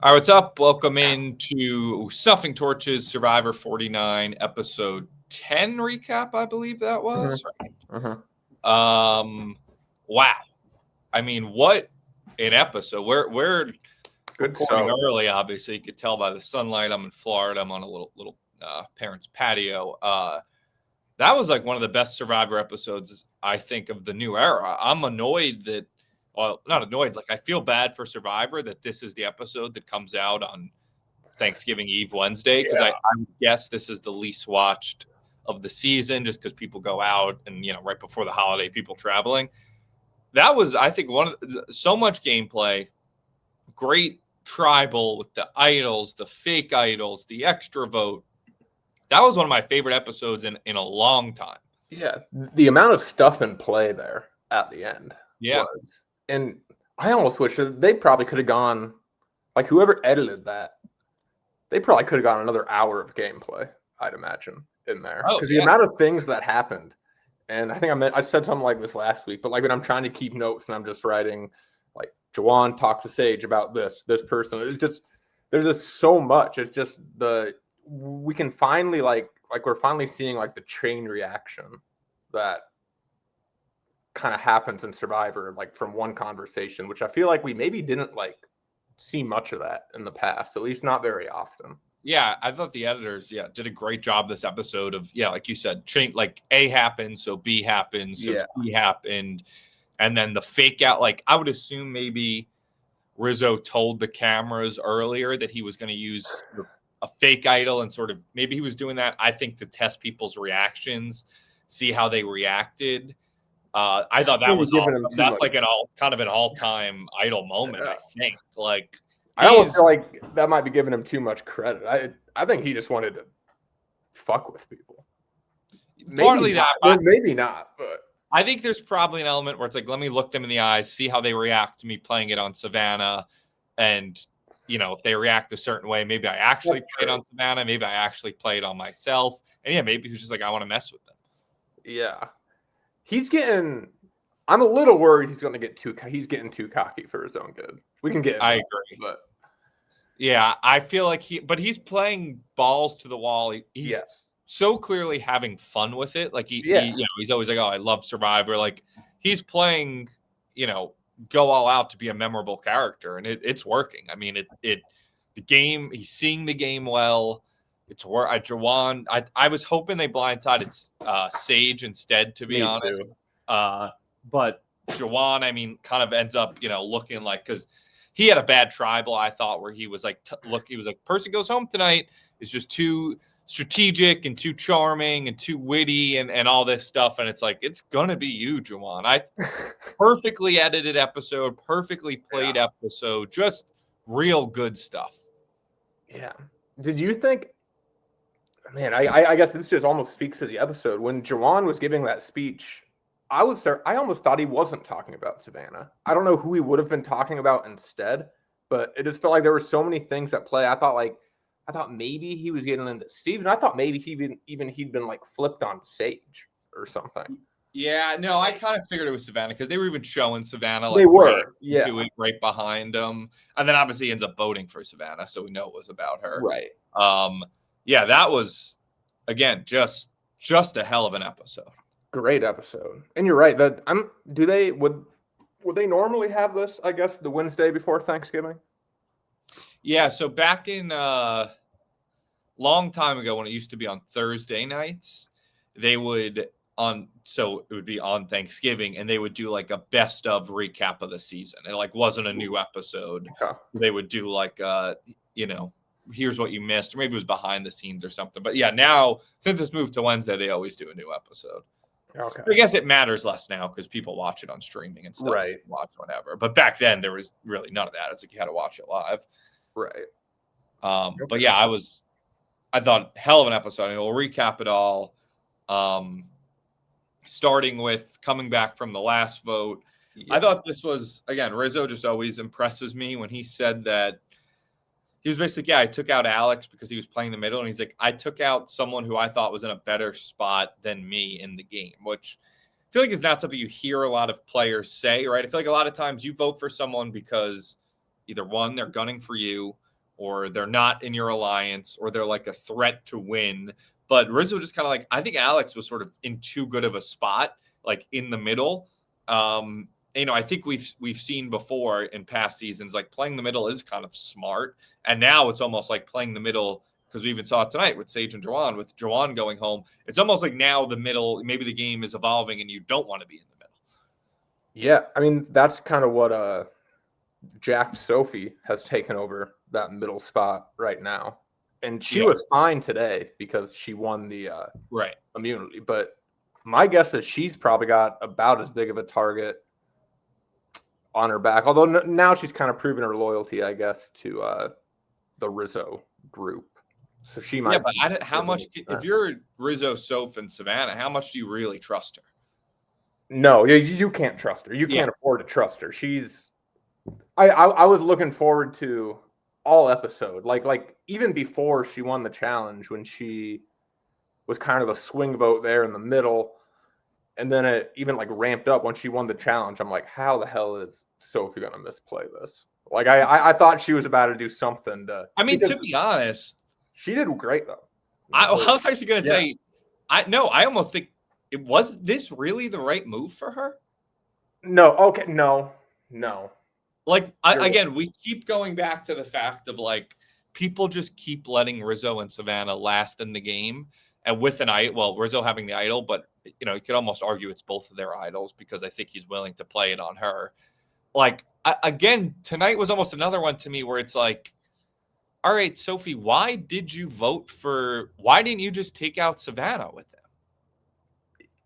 All right, what's up? Welcome into Snuffing Torches Survivor 49, episode 10 recap, I believe that was. Wow. I mean, what an episode. We're Good recording show. early, obviously. You could tell by the sunlight. I'm in Florida. I'm on a little parents' patio. That was like one of the best Survivor episodes, I think, of the new era. I'm annoyed that, well, not annoyed, like I feel bad for Survivor that this is the episode that comes out on Thanksgiving Eve Wednesday, because I guess this is the least watched of the season just because people go out and, right before the holiday, people traveling. That was, I think, so much gameplay, great tribal with the idols, the fake idols, the extra vote. That was one of my favorite episodes in a long time. Yeah, the amount of stuff in play there at the end was. And I almost wish that they probably could have gone, like whoever edited that, they probably could have gone another hour of gameplay, I'd imagine, in there. Because the amount of things that happened, and I think I said something like this last week, but like when I'm trying to keep notes and I'm just writing, like, Jawan talked to Sage about this person. It's just, there's just so much. It's just we can finally like we're finally seeing like the chain reaction that kind of happens in Survivor, like from one conversation, which I feel like we maybe didn't like see much of that in the past, at least not very often. Yeah, I thought the editors, did a great job this episode of, like you said, like A happened, so B happened, so C happened, and then the fake out. Like I would assume maybe Rizzo told the cameras earlier that he was going to use a fake idol, and sort of maybe he was doing that, I think, to test people's reactions, see how they reacted. I thought that was that's like an all-time idol moment. I think I almost feel like that might be giving him too much credit. I think he just wanted to fuck with people. Partly that, maybe not, but I think there's probably an element where it's like, let me look them in the eyes, see how they react to me playing it on Savannah, and if they react a certain way, maybe I actually play it on Savannah, maybe I actually play it on myself, and maybe he's just like, I want to mess with them. Yeah, I'm a little worried he's getting too cocky for his own good. We can get. I agree, but yeah, I feel like he's playing balls to the wall. He's so clearly having fun with it. Like he's always like, oh, I love Survivor. Like he's playing, go all out to be a memorable character, and it's working. I mean, the game, he's seeing the game well. It's where Jawan. I was hoping they blindsided Sage instead, to be honest. But Jawan, I mean, kind of ends up, looking like, because he had a bad tribal, I thought, where he was like, he was like, person goes home tonight is just too strategic and too charming and too witty and all this stuff. And it's like, it's going to be you, Jawan. Perfectly edited episode, perfectly played episode, just real good stuff. Yeah. Did you think, man, I guess this just almost speaks to the episode. When Jawan was giving that speech, I almost thought he wasn't talking about Savannah. I don't know who he would have been talking about instead, but it just felt like there were so many things at play. I thought maybe he was getting into Steven. I thought maybe he'd been like flipped on Sage or something. Yeah, no, I kind of figured it was Savannah because they were even showing Savannah. Like, they were, right behind him, and then obviously he ends up voting for Savannah, so we know it was about her. Right. Yeah, that was, again, just a hell of an episode. Great episode. And you're right. Would they normally have this, I guess, the Wednesday before Thanksgiving? Yeah, so back in long time ago when it used to be on Thursday nights, they would so it would be on Thanksgiving, and they would do like a best of recap of the season. It like wasn't a new episode. Okay. They would do like here's what you missed, or maybe it was behind the scenes or something. But yeah, now since it's moved to Wednesday, they always do a new episode. Okay. I guess it matters less now because people watch it on streaming and stuff. Right. Watch whatever. But back then there was really none of that. It's like you had to watch it live. Right. But yeah, I thought hell of an episode. I mean, we'll recap it all. Starting with coming back from the last vote. Yeah. I thought this was, again, Rizzo just always impresses me when he said that he was basically, I took out Alex because he was playing the middle. And he's like, I took out someone who I thought was in a better spot than me in the game, which I feel like is not something you hear a lot of players say, right? I feel like a lot of times you vote for someone because either one, they're gunning for you, or they're not in your alliance, or they're like a threat to win. But Rizzo just kind of like, I think Alex was sort of in too good of a spot, like in the middle. I think we've seen before in past seasons, like playing the middle is kind of smart. And now it's almost like playing the middle, because we even saw it tonight with Sage and Jawan, with Jawan going home. It's almost like now the middle, maybe the game is evolving and you don't want to be in the middle. Yeah, I mean, that's kind of what Jack Sophie has taken over that middle spot right now. And she was fine today because she won the immunity. But my guess is she's probably got about as big of a target on her back. Although now she's kind of proven her loyalty, I guess, to the Rizzo group. So she might. Yeah, but how much, if you're Rizzo, Soph, and Savannah, how much do you really trust her? No, you can't trust her. You can't afford to trust her. I was looking forward to all episode, like even before she won the challenge, when she was kind of a swing vote there in the middle, and then it even like ramped up when she won the challenge. I'm like, how the hell is Sophie gonna misplay this? Like I thought she was about to do something to. I mean, to be honest, she did great though. I was actually gonna say, I almost think was this really the right move for her? No, okay, no. Like, again, we keep going back to the fact of like people just keep letting Rizzo and Savannah last in the game, and with an idol, well, Rizzo having the idol, but you could almost argue it's both of their idols, because I think he's willing to play it on her. Like, again, tonight was almost another one to me where it's like, all right, Sophie, why didn't you just take out Savannah with them?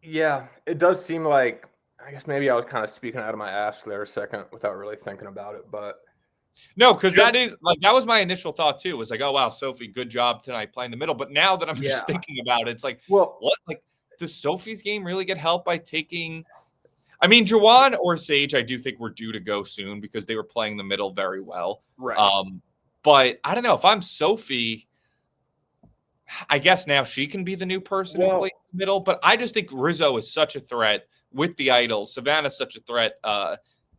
Yeah, it does seem like, I guess maybe I was kind of speaking out of my ass there a second without really thinking about it, but no, because that was my initial thought too. Was like, oh wow, Sophie, good job tonight playing the middle. But now that I'm just thinking about it, it's like, well, what? Like, does Sophie's game really get help by taking? I mean, Jawan or Sage, I do think we're due to go soon because they were playing the middle very well. Right. But I don't know if I'm Sophie. I guess now she can be the new person who plays the middle. But I just think Rizzo is such a threat with the idols. Savannah's such a threat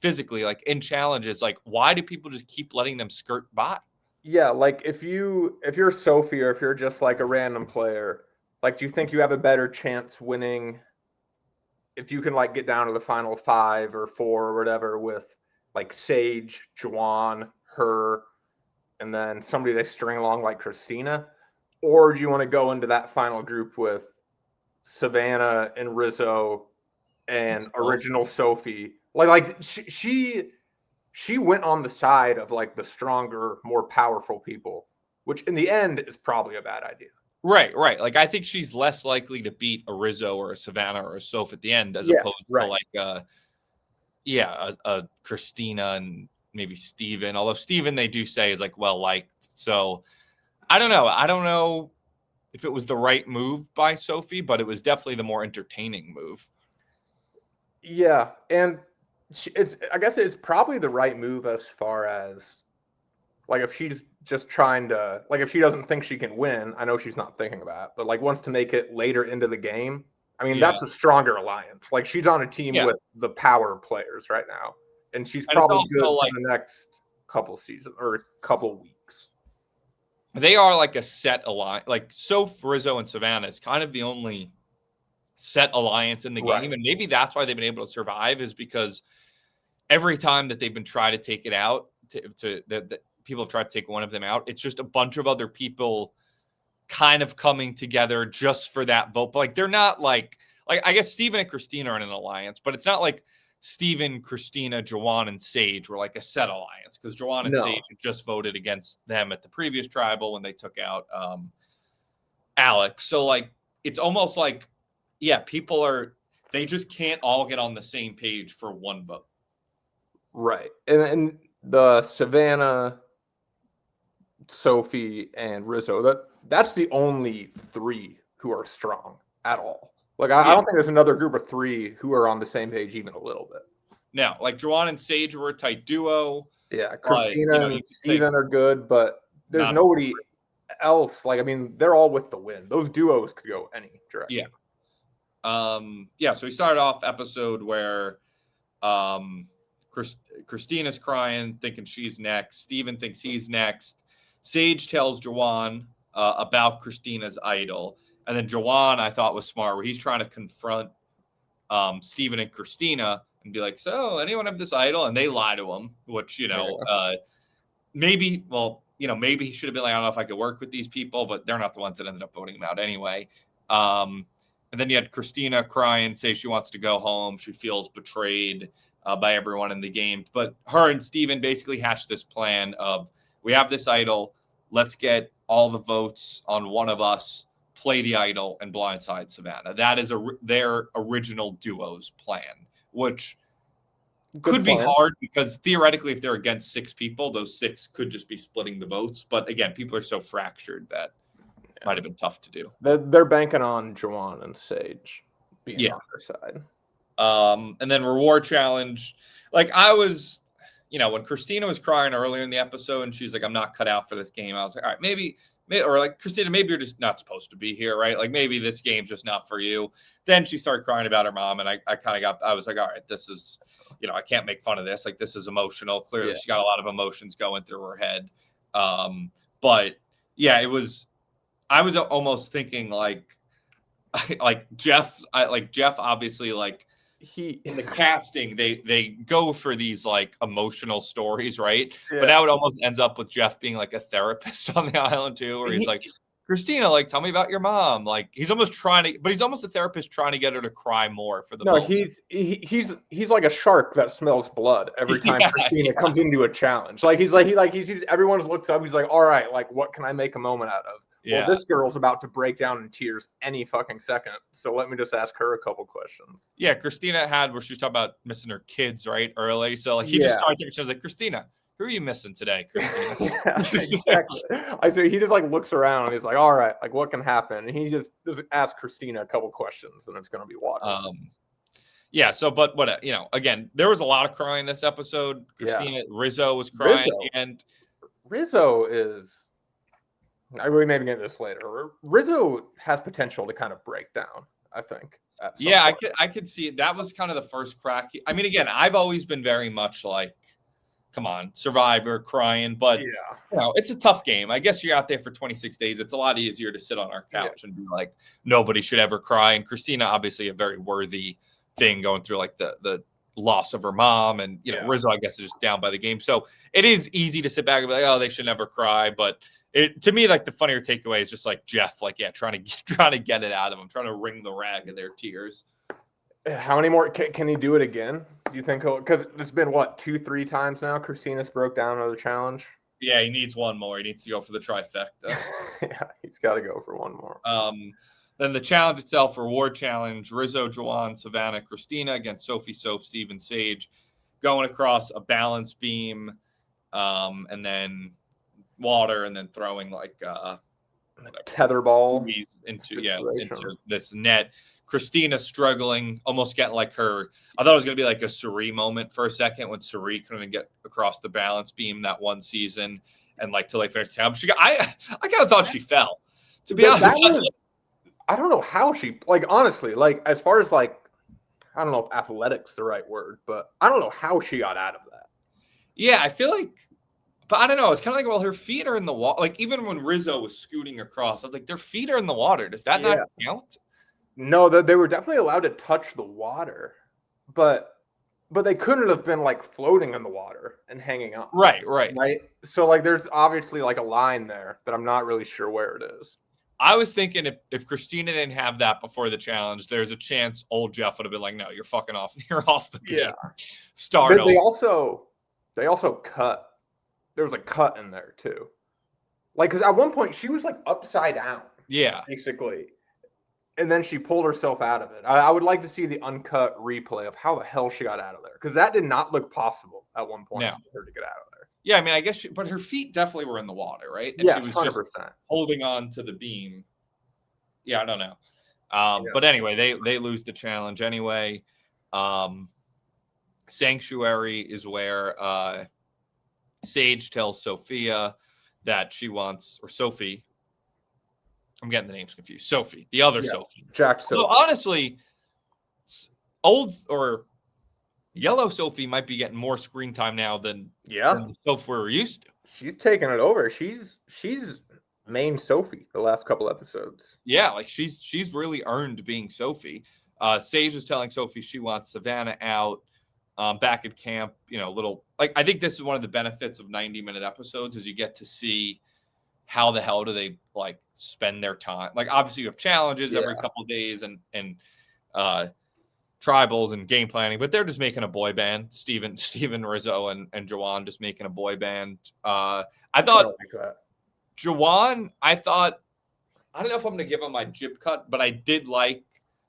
physically, like in challenges. Like, why do people just keep letting them skirt by? Yeah, like if you're Sophie, or if you're just like a random player, like, do you think you have a better chance winning if you can like get down to the final 5 or 4 or whatever with like Sage, Jawan, her, and then somebody they string along like Christina? Or do you want to go into that final group with Savannah and Rizzo and original Sophie? Like she went on the side of like the stronger, more powerful people, which in the end is probably a bad idea. Right. Like, I think she's less likely to beat a Rizzo or a Savannah or a Soph at the end, as opposed to like a Christina and maybe Steven. Although Steven, they do say, is like well liked. So I don't know. I don't know if it was the right move by Sophie, but it was definitely the more entertaining move. Yeah, and I guess it's probably the right move as far as like if she's just trying to, like, if she doesn't think she can win, I know she's not thinking about it, but like wants to make it later into the game. I mean, that's a stronger alliance. Like, she's on a team with the power players right now, and she's probably good for the next couple seasons or couple weeks. They are like a set alliance. Like, Soph, Rizzo, and Savannah is kind of the only set alliance in the game, and maybe that's why they've been able to survive, is because every time that they've been trying to take it out, that people have tried to take one of them out, it's just a bunch of other people kind of coming together just for that vote. But like, they're not like I guess Steven and Christina are in an alliance, but it's not like Steven, Christina, Jawan, and Sage were like a set alliance, because Jawan and Sage had just voted against them at the previous tribal when they took out Alex. So like, it's almost like, they just can't all get on the same page for one vote. Right. And the Savannah, Sophie, and Rizzo, that's the only 3 who are strong at all. Like, I don't think there's another group of 3 who are on the same page even a little bit. Now, like, Jawan and Sage were a tight duo. Yeah, Christina and Steven are good, but there's nobody else. Like, I mean, they're all with the win. Those duos could go any direction. So we started off episode where Christina's crying, thinking she's next. Steven thinks he's next. Sage tells Jawan about Christina's idol. And then Jawan, I thought, was smart, where he's trying to confront Steven and Christina and be like, so anyone have this idol? And they lie to him, which, maybe he should have been like, I don't know if I could work with these people, but they're not the ones that ended up voting him out anyway. And then you had Christina crying, say she wants to go home. She feels betrayed by everyone in the game. But her and Steven basically hashed this plan of, we have this idol. Let's get all the votes on one of us, play the idol, and blindside Savannah. That is their original duo's plan, which could be hard because theoretically, if they're against 6 people, those 6 could just be splitting the votes. But again, people are so fractured that it might have been tough to do. They're banking on Jawan and Sage being on their side. And then reward challenge. Like I was, when Christina was crying earlier in the episode and she's like, I'm not cut out for this game. I was like, all right, maybe, or like, Christina, maybe you're just not supposed to be here, right? Like maybe this game's just not for you. Then she started crying about her mom. And I was like, all right, this is, I can't make fun of this. Like this is emotional. Clearly she got a lot of emotions going through her head. But yeah, I was almost thinking like Jeff obviously in the casting, they go for these like emotional stories, right? Yeah. But now it almost ends up with Jeff being like a therapist on the island too, where he's like, Christina, like, tell me about your mom. Like he's almost a therapist trying to get her to cry more for the moment. He's like a shark that smells blood every time Christina comes into a challenge. Like he sees everyone looks up, he's like, all right, like what can I make a moment out of? Yeah. Well, this girl's about to break down in tears any fucking second. So let me just ask her a couple questions. Yeah, Christina had where she was talking about missing her kids, right? Early. So like he just started, she was like, Christina, who are you missing today, Christina? Exactly. He just like looks around and he's like, all right, like what can happen? And he just asks Christina a couple questions and it's gonna be water. Yeah, so but what again, there was a lot of crying this episode. Christina, Rizzo was crying, and Rizzo is we may get this later. Rizzo has potential to kind of break down, I think. Yeah, I could see it. That was kind of the first crack. I mean, again, I've always been very much like, come on, Survivor, crying, but it's a tough game. I guess you're out there for 26 days. It's a lot easier to sit on our couch and be like, nobody should ever cry. And Christina, obviously, a very worthy thing going through like the loss of her mom, and Rizzo, I guess, is just down by the game. So it is easy to sit back and be like, oh, they should never cry, but. To me, like the funnier takeaway is just like Jeff, like trying to get it out of them, trying to wring the rag of their tears. How many more can he do it again? Do you think? Because it's been 2-3 times now. Christina's broke down another challenge. Yeah, he needs one more. He needs to go for the trifecta. Yeah, he's got to go for one more. Then the challenge itself, reward challenge: Rizzo, Jawan, Savannah, Christina against Sophie, Steve, and Sage, going across a balance beam, and then water, and then throwing like tetherball into this net. Christina struggling, almost getting like her. I thought it was going to be like a Suri moment for a second when Suri couldn't get across the balance beam that one season, and like till they finished the time. I kind of thought she fell. To be honest, I don't know how she honestly as far as I don't know if athletics the right word, but I don't know how she got out of that. Yeah, I feel like. But I don't know. It's kind of like, well, her feet are in the water. Like, even when Rizzo was scooting across, I was like, their feet are in the water. Does that not count? No, they were definitely allowed to touch the water. But they couldn't have been, floating in the water and hanging on. Right. So, there's obviously, a line there that I'm not really sure where it is. I was thinking if Christina didn't have that before the challenge, there's a chance old Jeff would have been like, no, you're fucking off. You're off the game. Start over. They also cut. There was a cut in there too. Because at one point she was upside down. Yeah. Basically. And then she pulled herself out of it. I would like to see the uncut replay of how the hell she got out of there. Because that did not look possible at one point for her to get out of there. Yeah, I mean, I guess but her feet definitely were in the water, right? And she was 100%. Just holding on to the beam. Yeah, I don't know. But anyway, they lose the challenge anyway. Sanctuary is where Sage tells Sophia that she wants, or Sophie. I'm getting the names confused. Sophie, the other Sophie. Jack Sophie. So honestly, old or yellow Sophie might be getting more screen time now than the Sophie we're used to. she's taking it over. She's main Sophie the last couple episodes. Yeah, like she's really earned being Sophie. Sage is telling Sophie she wants Savannah out. Back at camp, little like I think this is one of the benefits of 90-minute episodes is you get to see how the hell do they like spend their time. Like obviously you have challenges every couple of days and tribals and game planning, but they're just making a boy band. Steven Rizzo and Jawan just making a boy band. I thought Jawan, I don't know if I'm gonna give him my jib cut, but I did like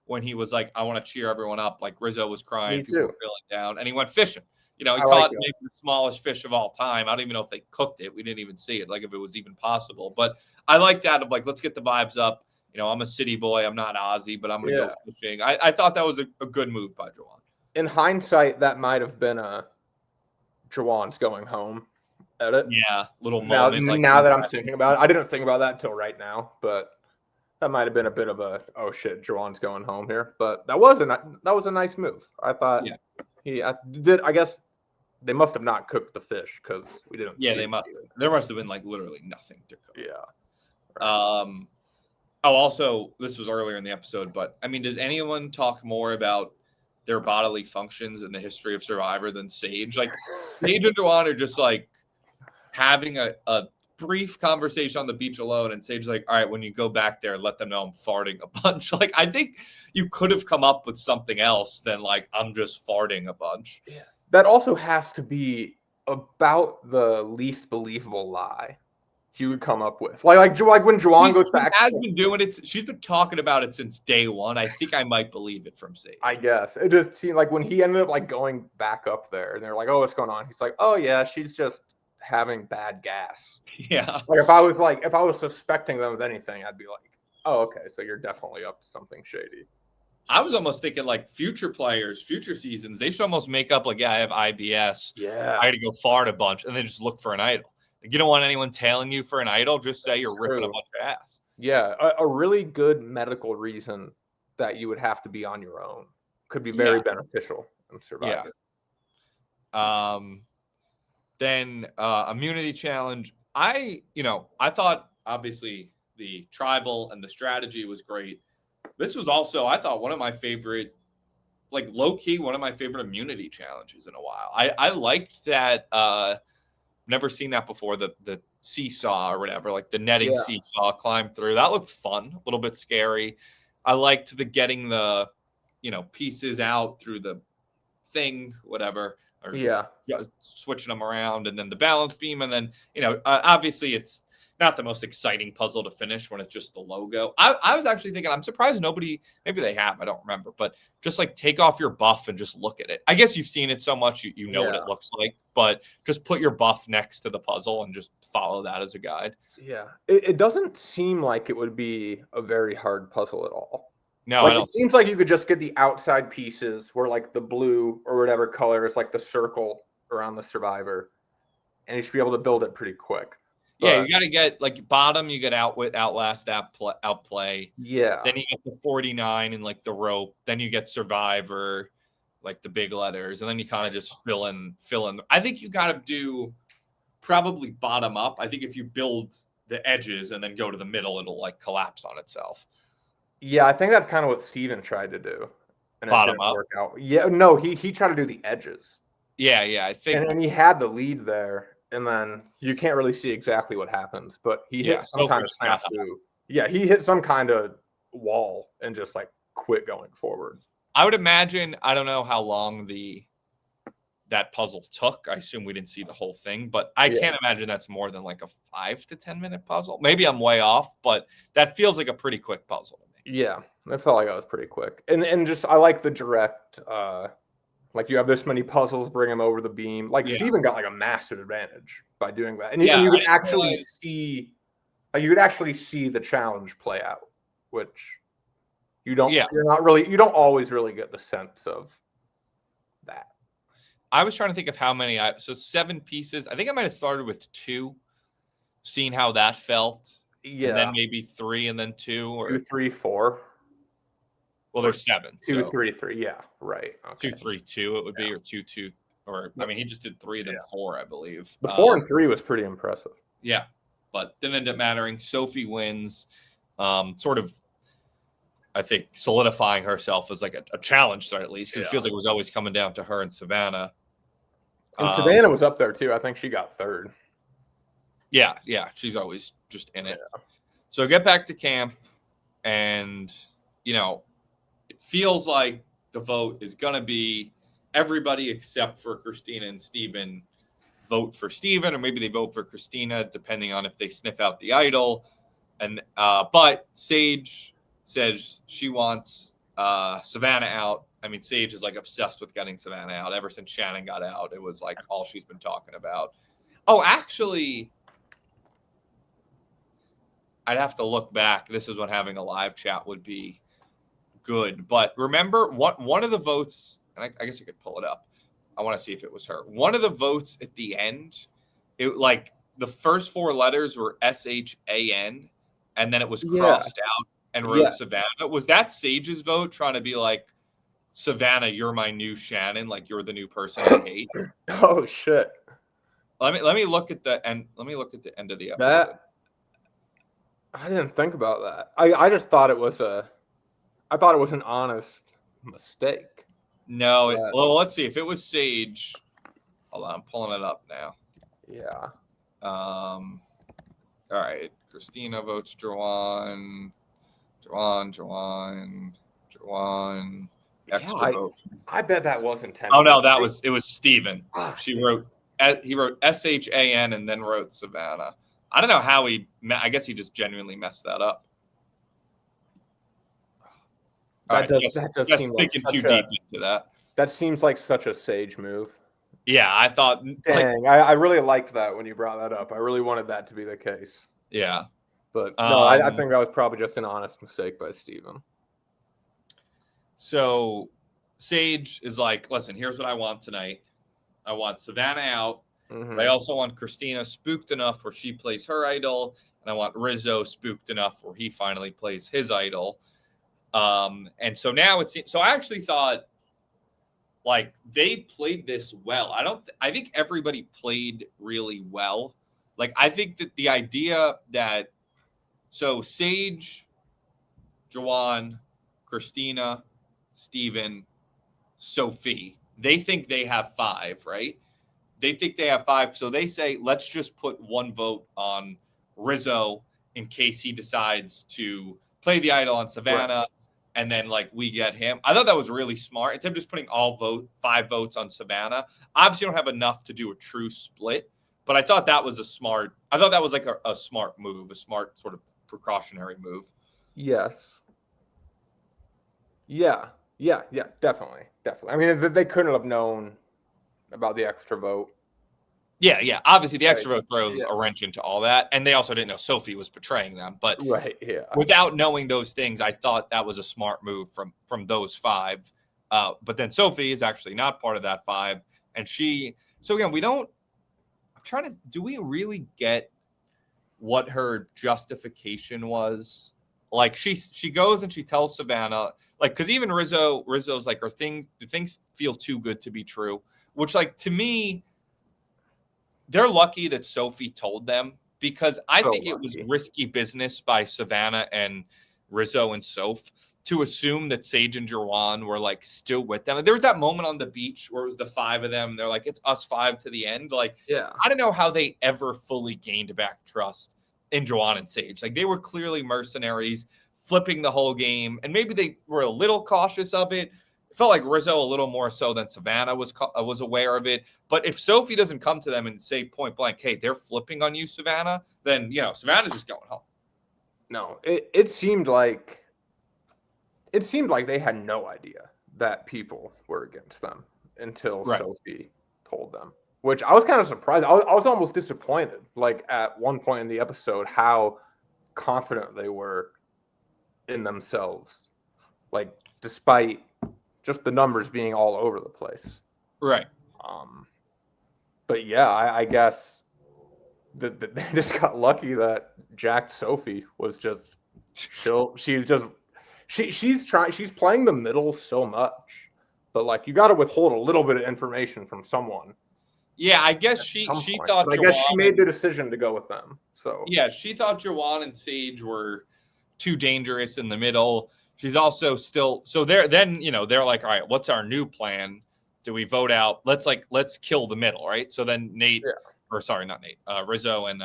when he was like, I want to cheer everyone up. Like Rizzo was crying, people were feeling down, and he went fishing. He caught maybe the smallest fish of all time. I don't even know if they cooked it. We didn't even see it, like if it was even possible. But I like that of like, let's get the vibes up. I'm a city boy. I'm not Aussie, but I'm going to go fishing. I thought that was a good move by Jawan. In hindsight, that might have been a Jawan's going home edit. Yeah, little moment. Now that I'm thinking about it, I didn't think about that until right now, but that might have been a bit of a, oh shit, Jawan's going home here. But that was a nice move. I thought I guess they must have not cooked the fish because we didn't. Yeah, they must have. There must have been like literally nothing to cook. Yeah. Also, this was earlier in the episode, but I mean, does anyone talk more about their bodily functions in the history of Survivor than Sage? Like, Sage and Jawan are just like having a brief conversation on the beach alone, and Sage's like, all right, when you go back there, let them know I'm farting a bunch. Like, I think you could have come up with something else than like, I'm just farting a bunch. Yeah. That also has to be about the least believable lie you would come up with. Like when Jawan goes back. She has been doing it. She's been talking about it since day one. I think I might believe it from Sage. I guess. It just seemed like when he ended up like going back up there and they're like, oh, what's going on? He's like, oh yeah, she's just having bad gas. Yeah. Like if I was suspecting them of anything, I'd be like, oh, okay, so you're definitely up to something shady. I was almost thinking like future players, future seasons, they should almost make up like, yeah, I have IBS. Yeah. I got to go fart a bunch and then just look for an idol. Like, you don't want anyone tailing you for an idol. Just say you're ripping a bunch of ass. Yeah. A really good medical reason that you would have to be on your own could be very beneficial in Survivor. Yeah. Then immunity challenge. I thought obviously the tribal and the strategy was great. This was also, I thought, one of my favorite, like low-key, one of my favorite immunity challenges in a while. I liked that. Never seen that before. The seesaw or whatever, like the netting seesaw, climb through. That looked fun, a little bit scary. I liked the getting the, pieces out through the thing, whatever. Or, switching them around, and then the balance beam, and then obviously it's not the most exciting puzzle to finish when it's just the logo. I was actually thinking, I'm surprised nobody, maybe they have, I don't remember, but just like take off your buff and just look at it. I guess you've seen it so much, you know what it looks like, but just put your buff next to the puzzle and just follow that as a guide. Yeah. It doesn't seem like it would be a very hard puzzle at all. No, like, it seems like you could just get the outside pieces where like the blue or whatever color is like the circle around the survivor, and you should be able to build it pretty quick. Yeah, you got to get like bottom, you get outwit, outlast, outplay. Yeah. Then you get the 49 and like the rope. Then you get survivor, like the big letters, and then you kind of just fill in. I think you got to do probably bottom up. I think if you build the edges and then go to the middle, it'll like collapse on itself. Yeah, I think that's kind of what Steven tried to do. And bottom up. Work out. Yeah, no, he tried to do the edges. Yeah, I think. And he had the lead there. And then you can't really see exactly what happens, but he hit some kind of snafu. Yeah, he hit some kind of wall and just like quit going forward. I would imagine, I don't know how long that puzzle took. I assume we didn't see the whole thing, but I can't imagine that's more than like a 5 to 10 minute puzzle. Maybe I'm way off, but that feels like a pretty quick puzzle to me. Yeah, it felt like it was pretty quick. And just I like the direct like you have this many puzzles, bring him over the beam. Like Steven got like a massive advantage by doing that, and you could actually see, like you could actually see the challenge play out, which you don't. Yeah. You don't always really get the sense of that. I was trying to think of how many. So 7 pieces. I think I might have started with 2, seeing how that felt. Yeah. And then maybe 3, and then 2, or 2, 3, 4. Well, there's 7. 2, 3, 3. Yeah, right. Okay. 2, 3, 2. It would be, or 2, 2, Or, I mean, he just did 3, then 4, I believe. The 4 and 3 was pretty impressive. Yeah, but didn't end up mattering. Sophie wins, sort of, I think, solidifying herself as like a challenge, at least, because it feels like it was always coming down to her and Savannah. And Savannah was up there, too. I think she got 3rd. Yeah, she's always just in it. Yeah. So get back to camp, and, it feels like the vote is going to be everybody except for Christina and Steven vote for Steven, or maybe they vote for Christina, depending on if they sniff out the idol. And but Sage says she wants Savannah out. I mean, Sage is like obsessed with getting Savannah out. Ever since Shannon got out, it was like all she's been talking about. Oh, actually, I'd have to look back. This is when having a live chat would be good. But remember, one of the votes, and I guess I could pull it up. I want to see if it was her. One of the votes at the end, it like the first 4 letters were SHAN, and then it was crossed out and wrote Savannah. Was that Sage's vote, trying to be like, Savannah, you're my new Shannon, like you're the new person I hate? Oh shit! Let me look at the end. Let me look at the end of the episode. I didn't think about that. I just thought it was an honest mistake. No, well, let's see if it was Sage. Hold on, I'm pulling it up now. Yeah. All right. Christina votes Jawan. Extra vote. I bet that wasn't 10. Oh no, it was Steven. He wrote SHAN and then wrote Savannah. I don't know how I guess he just genuinely messed that up. That does seem like thinking too deep into that. That seems like such a Sage move. Yeah, I thought. Dang, I really liked that when you brought that up. I really wanted that to be the case. Yeah, but no, I think that was probably just an honest mistake by Steven. So Sage is like, listen, here's what I want tonight. I want Savannah out. Mm-hmm. But I also want Christina spooked enough where she plays her idol, and I want Rizzo spooked enough where he finally plays his idol. And so now so I actually thought like they played this well. I think everybody played really well. Like, I think that the idea that, so Sage, Jawan, Christina, Steven, Sophie, they think they have 5, right? They think they have 5. So they say, let's just put 1 vote on Rizzo in case he decides to play the idol on Savannah. Right. And then, like, we get him. I thought that was really smart. Instead of just putting 5 votes on Savannah. Obviously, you don't have enough to do a true split. But I thought that was like a smart move, a smart sort of precautionary move. Yes. Yeah, definitely. I mean, they couldn't have known about the extra vote. Yeah. Obviously, the extra vote throws a wrench into all that. And they also didn't know Sophie was betraying them. But without knowing those things, I thought that was a smart move from those 5. But then Sophie is actually not part of that 5. And so again, do we really get what her justification was? Like, she goes and she tells Savannah, like, because even Rizzo's like, the things feel too good to be true, which, like, to me, they're lucky that Sophie told them, because I think it was risky business by Savannah and Rizzo and Soph to assume that Sage and Jawan were, like, still with them. And there was that moment on the beach where it was the 5 of them. They're like, it's us 5 to the end. Like, I don't know how they ever fully gained back trust in Jawan and Sage. Like, they were clearly mercenaries, flipping the whole game. And maybe they were a little cautious of it. It felt like Rizzo a little more so than Savannah was aware of it. But if Sophie doesn't come to them and say point blank, hey, they're flipping on you, Savannah, then, Savannah's just going home. No, it seemed like they had no idea that people were against them until Sophie told them, which I was kind of surprised. I was almost disappointed, like, at one point in the episode, how confident they were in themselves, like, despite just the numbers being all over the place. Right. But yeah, I guess they just got lucky that jacked Sophie was just chill. She's playing the middle so much but like you got to withhold a little bit of information from someone. Yeah, I guess she thought. But I guess she made the decision to go with them. So yeah, she thought Jawan and Sage were too dangerous in the middle. She's also still so they're like, all right, what's our new plan? Do we vote out? Let's kill the middle, right? So then Rizzo and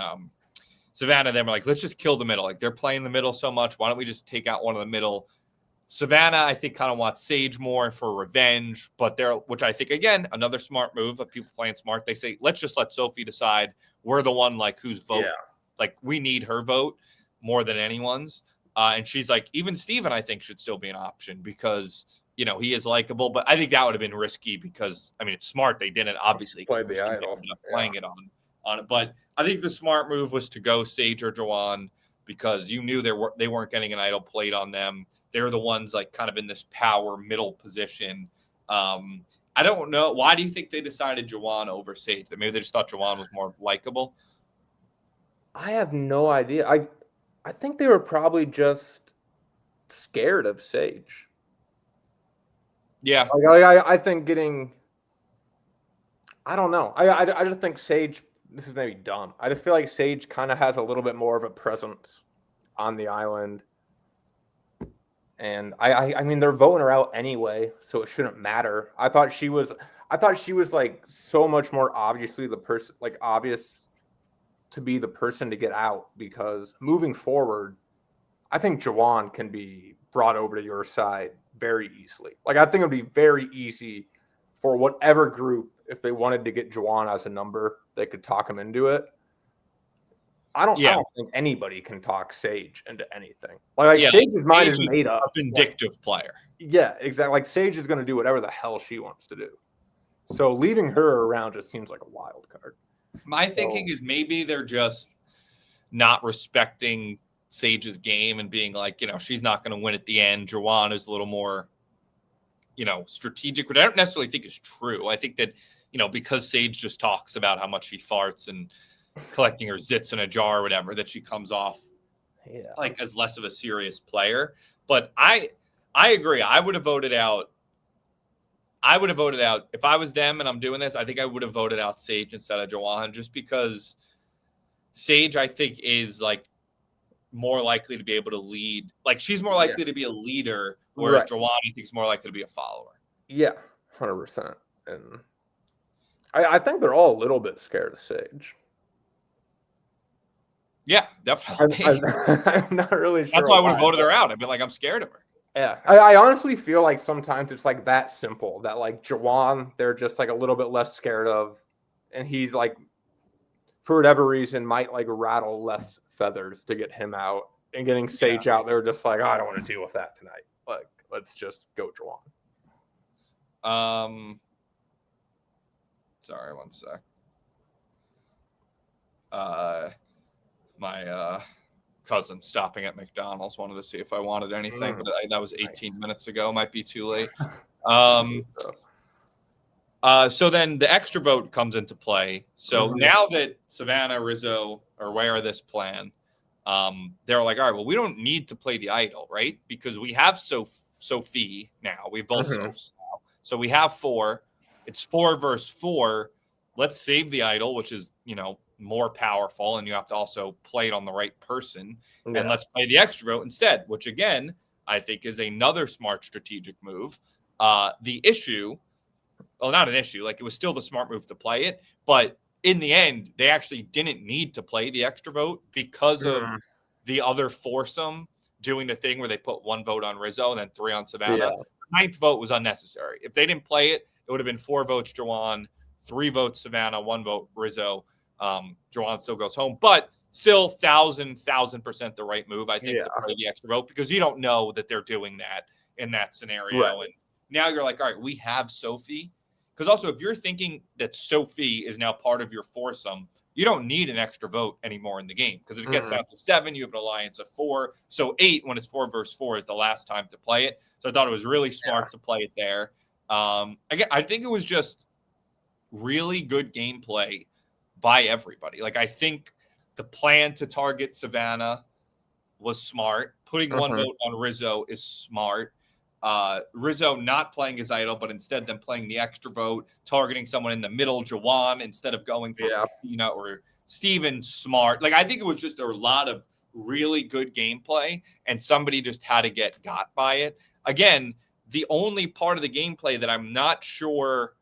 Savannah, they were like, let's just kill the middle. Like they're playing the middle so much. Why don't we just take out one of the middle? Savannah, I think, kind of wants Sage more for revenge, which I think, again, another smart move of people playing smart. They say, let's just let Sophie decide. We're the one like whose vote, like we need her vote more than anyone's. And she's like, even Steven, I think, should still be an option because, he is likable. But I think that would have been risky because, I mean, it's smart. They didn't obviously play the idol. Playing it on it. But I think the smart move was to go Sage or Jawan because you knew they weren't getting an idol played on them. They're the ones like kind of in this power middle position. I don't know. Why do you think they decided Jawan over Sage? That maybe they just thought Jawan was more likable? I have no idea. I think they were probably just scared of Sage. Yeah. I think I don't know. I just think Sage, this is maybe dumb. I just feel like Sage kind of has a little bit more of a presence on the island. And I mean, they're voting her out anyway, so it shouldn't matter. I thought she was like so much more obviously the person, like obvious to be the person to get out because moving forward, I think Jawan can be brought over to your side very easily. Like I think it'd be very easy for whatever group, if they wanted to get Jawan as a number, they could talk him into it. I don't think anybody can talk Sage into anything. Sage's mind is made up. A vindictive player. Yeah, exactly. Like Sage is going to do whatever the hell she wants to do. So leaving her around just seems like a wild card. My thinking is maybe they're just not respecting Sage's game and being like, she's not going to win at the end. Jawan is a little more, strategic, but I don't necessarily think is true. I think that, because Sage just talks about how much she farts and collecting her zits in a jar or whatever, that she comes off like as less of a serious player. But I agree. I would have voted out if I was them and I'm doing this. I think I would have voted out Sage instead of Jawan just because Sage, I think, is like more likely to be able to lead. Like she's more likely to be a leader, whereas Jawan, I think, is more likely to be a follower. Yeah, 100%. And I think they're all a little bit scared of Sage. Yeah, definitely. I'm not really sure. That's why I would have voted her out. I'd be like, I'm scared of her. Yeah. I honestly feel like sometimes it's like that simple that like Jawan, they're just like a little bit less scared of. And he's like, for whatever reason, might like rattle less feathers to get him out. And getting Sage out, they're just like, I don't want to deal with that tonight. Like, let's just go Jawan. Sorry, one sec. My cousin stopping at McDonald's wanted to see if I wanted anything, but that was 18 minutes ago. Might be too late. So then the extra vote comes into play. So now that Savannah, Rizzo are aware of this plan, they're like, all right, well, we don't need to play the idol, right? Because we have Sophie now. We both Sophs now. So we have 4. It's 4 versus 4. Let's save the idol, which is, more powerful, and you have to also play it on the right person. Yeah. And let's play the extra vote instead, which again, I think is another smart strategic move. The issue, well, not an issue, like it was still the smart move to play it, but in the end, they actually didn't need to play the extra vote because of the other foursome doing the thing where they put 1 vote on Rizzo and then 3 on Savannah. Yeah. The 9th vote was unnecessary. If they didn't play it, it would have been 4 votes Jawan, 3 votes Savannah, 1 vote Rizzo. Jawan still goes home, but still 1,000% the right move, I think, to play the extra vote because you don't know that they're doing that in that scenario. Right. And now you're like, all right, we have Sophie. Because also, if you're thinking that Sophie is now part of your foursome, you don't need an extra vote anymore in the game because if it gets down to 7, you have an alliance of 4. So 8, when it's 4 versus 4, is the last time to play it. So I thought it was really smart to play it there. Again, I think it was just really good gameplay by everybody. Like, I think the plan to target Savannah was smart. Putting 1 vote on Rizzo is smart. Rizzo not playing his idol, but instead them playing the extra vote, targeting someone in the middle, Jawan, instead of going for Christina or Steven Smart. Like, I think it was just a lot of really good gameplay, and somebody just had to get got by it. Again, the only part of the gameplay that I'm not sure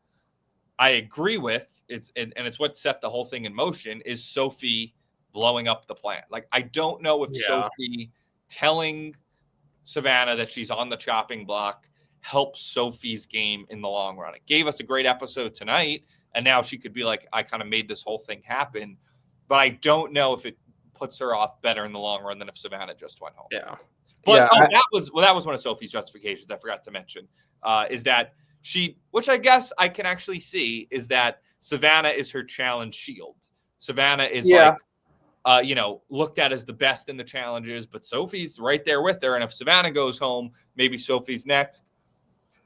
I agree with, it's what set the whole thing in motion, is Sophie blowing up the plant. Like, I don't know if Sophie telling Savannah that she's on the chopping block helps Sophie's game in the long run. It gave us a great episode tonight, and now she could be like, I kind of made this whole thing happen. But I don't know if it puts her off better in the long run than if Savannah just went home. Yeah. But that was one of Sophie's justifications I forgot to mention, is that she, which I guess I can actually see, is that Savannah is her challenge shield. Savannah is looked at as the best in the challenges, but Sophie's right there with her. And if Savannah goes home, maybe Sophie's next.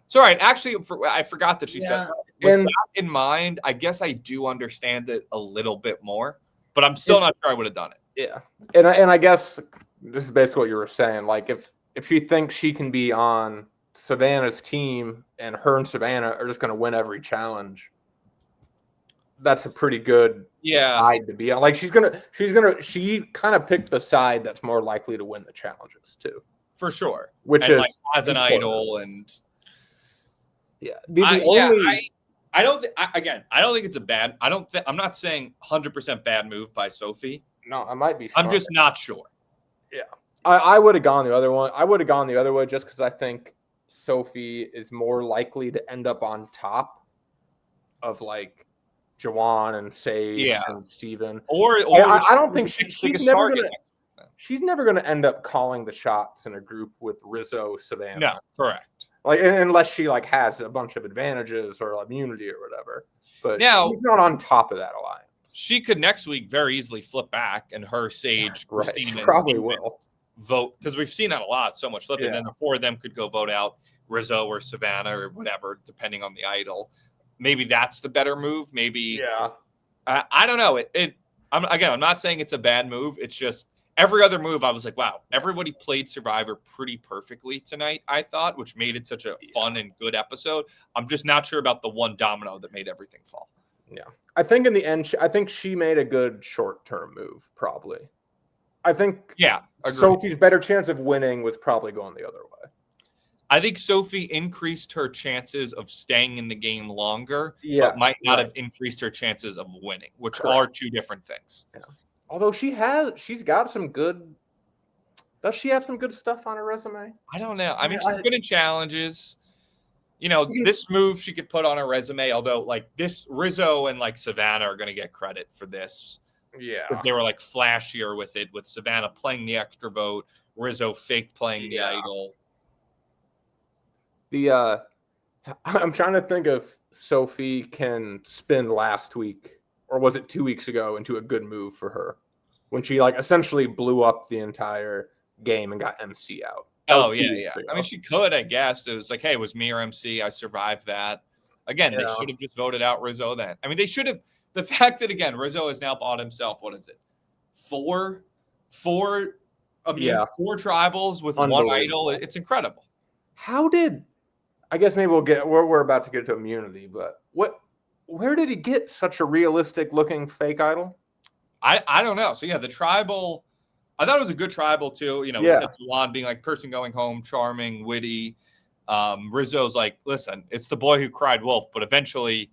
So, right. Actually, I forgot that she said that. With that in mind, I guess I do understand it a little bit more, but I'm still not sure I would have done it. Yeah. And I guess this is basically what you were saying. Like, if she thinks she can be on Savannah's team and her and Savannah are just going to win every challenge, that's a pretty good side to be on. Like, she kind of picked the side that's more likely to win the challenges too. For sure. Which and is like, as an idol. And I don't think it's a bad. I'm not saying 100% bad move by Sophie. No, I might be. I'm just not sure. Yeah, I would have gone the other one. I would have gone the other way just because I think Sophie is more likely to end up on top of like Jawan and Sage and Steven. Or I don't think she's never gonna end up calling the shots in a group with Rizzo, Savannah. No, correct. Like, unless she like has a bunch of advantages or immunity or whatever. But now, she's not on top of that alliance. She could next week very easily flip back and her, Sage, Christina, probably will vote, because we've seen that a lot, so much flipping. Then the four of them could go vote out Rizzo or Savannah or whatever, depending on the idol. Maybe that's the better move. Maybe I don't know. I'm not saying it's a bad move. It's just every other move I was like, wow, everybody played Survivor pretty perfectly tonight, I thought, which made it such a fun and good episode. I'm just not sure about the one domino that made everything fall. Yeah. I think in the end, I think she made a good short-term move, probably. I think Sophie's better chance of winning was probably going the other way. I think Sophie increased her chances of staying in the game longer, but might not have increased her chances of winning, which are two different things. Yeah. Although she's got some good. Does she have some good stuff on her resume? I don't know. I mean, she's good in challenges. You know, this move she could put on her resume, although like this Rizzo and like Savannah are going to get credit for this. Yeah. Because they were like flashier with it, with Savannah playing the extra vote, Rizzo fake playing the idol. I'm trying to think if Sophie can spin last week, or was it 2 weeks ago, into a good move for her when she like essentially blew up the entire game and got MC out. Oh, yeah. I mean, she could, I guess. It was like, hey, it was me or MC. I survived that. Again, they should have just voted out Rizzo then. I mean, they should have. The fact that, again, Rizzo has now bought himself, what is it? Four tribals with one idol. It's incredible. How did, I guess maybe we're about to get to immunity, but where did he get such a realistic looking fake idol? I don't know. So, yeah, the tribal, I thought it was a good tribal too. You know, Juwan being like person going home, charming, witty. Rizzo's like, listen, it's the boy who cried wolf, but eventually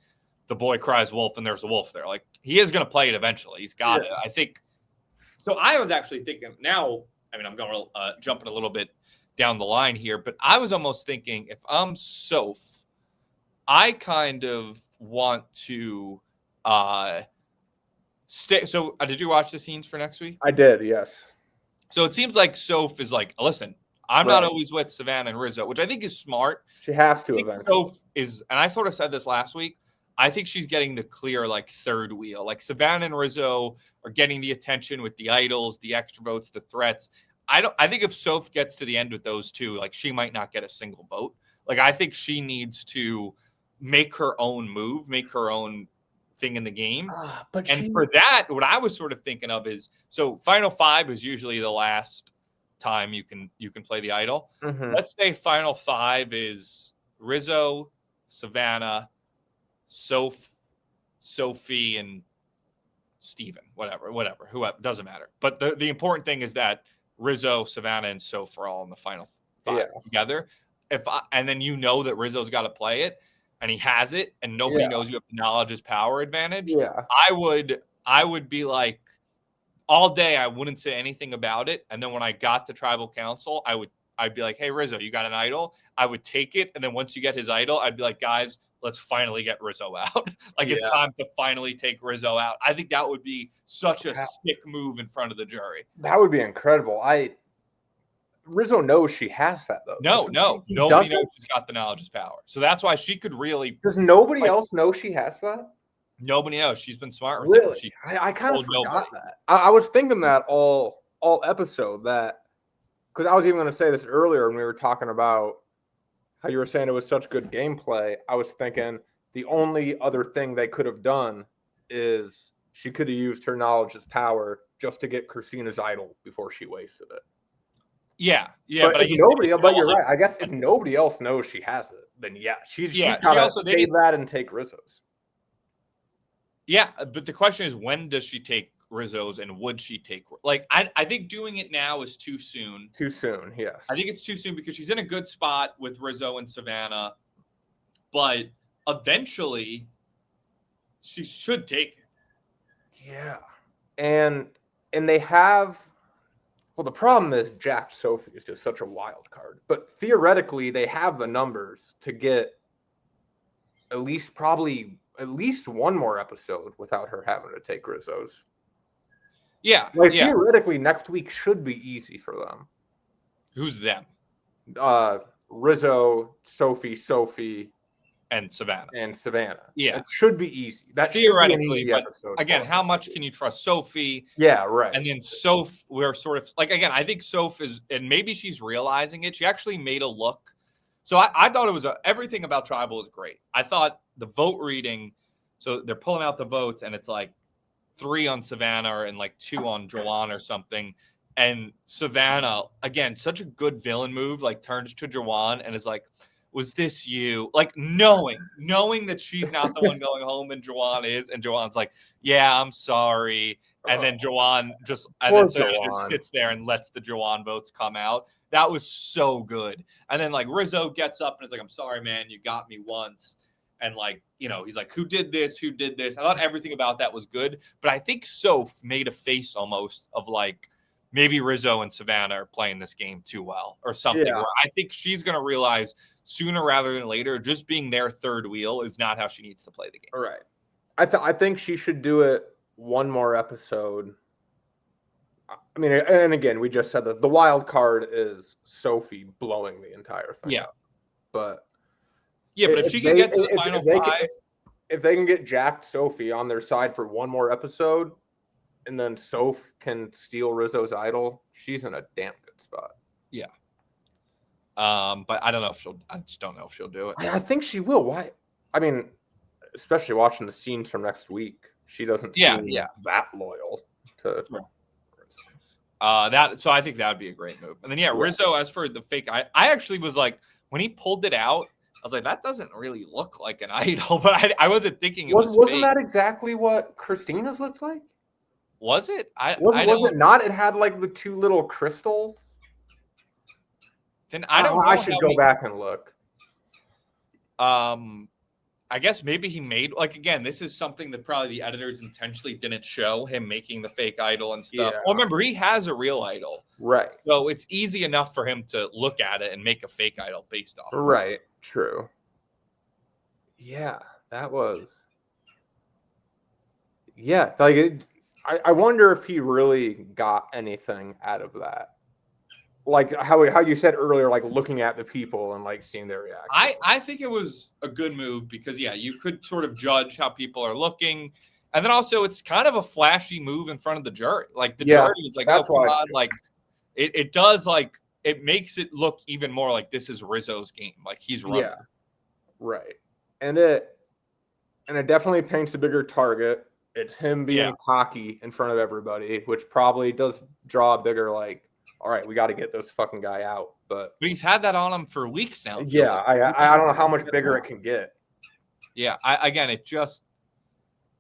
the boy cries wolf and there's a wolf there. Like, he is going to play it eventually. He's got it. I think. So I was actually thinking now, I mean, I'm going to jumping a little bit down the line here, but I was almost thinking if I'm Soph, I kind of want to stay. So did you watch the scenes for next week? I did, yes. So it seems like Soph is like, listen, I'm not always with Savannah and Rizzo, which I think is smart. She has to eventually. Soph is, and I sort of said this last week, I think she's getting the clear like third wheel. Like Savannah and Rizzo are getting the attention with the idols, the extra votes, the threats. I think if Soph gets to the end with those two, like she might not get a single vote. Like I think she needs to make her own move, make her own thing in the game. For that, what I was sort of thinking of is, so Final Five is usually the last time you can play the idol. Mm-hmm. Let's say final 5 is Rizzo, Savannah, Sophie, and Steven, whatever, whoever, doesn't matter. But the important thing is that Rizzo, Savannah, and Soph are all in the final 5 together. And then that Rizzo's got to play it, and he has it, and nobody knows you have the knowledge is power advantage. Yeah. I would be like, all day I wouldn't say anything about it, and then when I got to tribal council, I'd be like, hey Rizzo, you got an idol? I would take it, and then once you get his idol, I'd be like, guys, let's finally get Rizzo out. It's time to finally take Rizzo out. I think that would be such a sick move in front of the jury. That would be incredible. Rizzo knows she has that, though. No, nobody knows she's got the knowledge is power. So that's why she could really. Does nobody else know she has that? Nobody knows. She's been smart with really? It. I kind of forgot that. I was thinking that all episode, that because I was even going to say this earlier when we were talking about how you were saying it was such good gameplay. I was thinking the only other thing they could have done is she could have used her knowledge as power just to get Christina's idol before she wasted it. Yeah. But you're right. I guess if nobody else knows she has it, then she's got to save that and take Rizzo's. Yeah, but the question is, when does she take Rizzo's, and would she take? I think doing it now is too soon. Too soon, yes. I think it's too soon because she's in a good spot with Rizzo and Savannah, but eventually she should take it. Yeah, and they have. Well, the problem is Jack Sophie is just such a wild card, but theoretically they have the numbers to get at least one more episode without her having to take Rizzo's. Yeah. Theoretically, next week should be easy for them. Who's them? Rizzo, Sophie, and Savannah. Yeah. It should be easy. That theoretically, should be an easy episode. Again, how much can you trust Sophie? Yeah, right. And then Soph, we're sort of again, I think Soph is, and maybe she's realizing it. She actually made a look. So I thought it was everything about Tribal is great. I thought the vote reading, so they're pulling out the votes, and it's 3 on Savannah and 2 on Jawan or something. And Savannah, again, such a good villain move, turns to Jawan and is like, was this you? Knowing that she's not the one going home and Jawan is, and Jawan's like, yeah, I'm sorry. And then Jawan just sits there and lets the Jawan votes come out. That was so good. And then Rizzo gets up and is like, I'm sorry, man, you got me once. And he's like, who did this? I thought everything about that was good. But I think Soph made a face almost of maybe Rizzo and Savannah are playing this game too well or something. Yeah. Where I think she's going to realize sooner rather than later, just being their third wheel is not how she needs to play the game. All right. I think she should do it one more episode. I mean, and again, we just said that the wild card is Sophie blowing the entire thing. Yeah. But if she can get to the final 5. If they can get Jack Sophie on their side for one more episode, and then Soph can steal Rizzo's idol, she's in a damn good spot. Yeah. But I don't know if I just don't know if she'll do it. I think she will. Why? I mean, especially watching the scenes from next week, she doesn't seem that loyal to. So I think that would be a great move. And then Rizzo, as for the fake, I actually was like, when he pulled it out, I was like, that doesn't really look like an idol, but I wasn't thinking it was. Wasn't that exactly what Christina's looked like? Was it? Was it not? It had the 2 little crystals. Then I don't know. I should go back and look. I guess maybe he made again, this is something that probably the editors intentionally didn't show him making the fake idol and stuff. Yeah. Well, remember, he has a real idol. Right. So it's easy enough for him to look at it and make a fake idol based off. Right. True. Yeah, that was. Yeah, I wonder if he really got anything out of that. How you said earlier, looking at the people and seeing their reaction. I think it was a good move because you could sort of judge how people are looking, and then also it's kind of a flashy move in front of the jury. The jury is like, oh come on, it does it makes it look even more like this is Rizzo's game, he's running. Yeah, right, and it definitely paints a bigger target. It's him being cocky in front of everybody, which probably does draw a bigger all right, we got to get this fucking guy out. But he's had that on him for weeks now. Yeah, like. I don't know how much bigger it can get. Yeah,